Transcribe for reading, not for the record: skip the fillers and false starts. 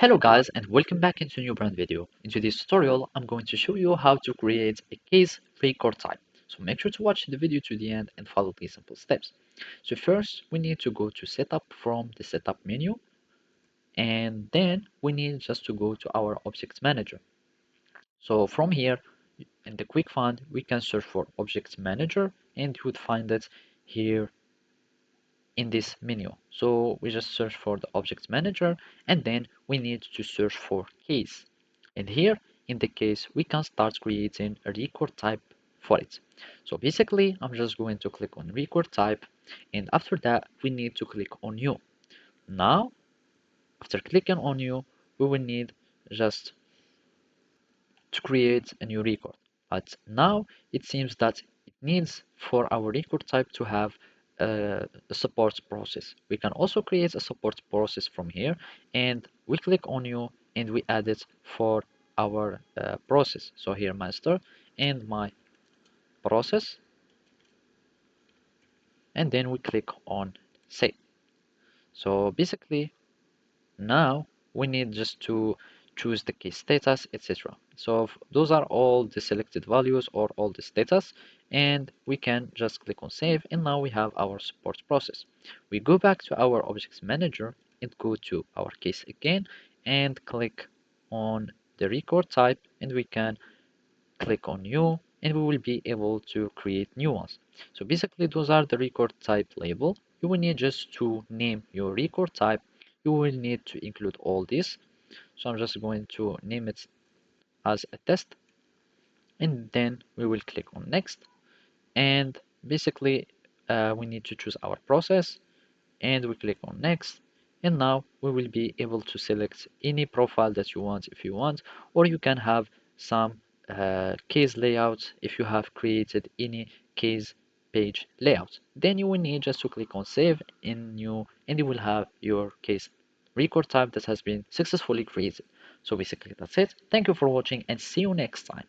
Hello guys and welcome back into a new brand video. In today's tutorial, I'm going to show you how to create a case record type. So make sure to watch the video to the end and follow these simple steps. So first, we need to go to setup from the setup menu, and then we need just to go to our object manager. So from here, in the quick find, we can search for object manager and you would find it here in this menu. So we just search for the object manager and then we need to search for case. And here in the case, we can start creating a record type for it. So basically, I'm just going to click on record type, and after that, we need to click on new. Now, after clicking on new, we will need just to create a new record. But now it seems that it needs for our record type to have a support process. We can also create a support process from here, and we click on new and we add it for our process. So here master and my process, and then we click on save. So basically now we need just to choose the case status, etc. So those are all the selected values or all the status, and we can just click on save, and now we have our support process. We go back to our objects manager and go to our case again and click on the record type, and we can click on new and we will be able to create new ones. So basically those are the record type label. You will need just to name your record type. You will need to include all this. So I'm just going to name it as a test, and then we will click on next. And basically we need to choose our process and we click on next, and now we will be able to select any profile that you want if you want, or you can have some case layout if you have created any case page layout. Then you will need just to click on save in new, and you will have your case record type that has been successfully created. So basically that's it. Thank you for watching and see you next time.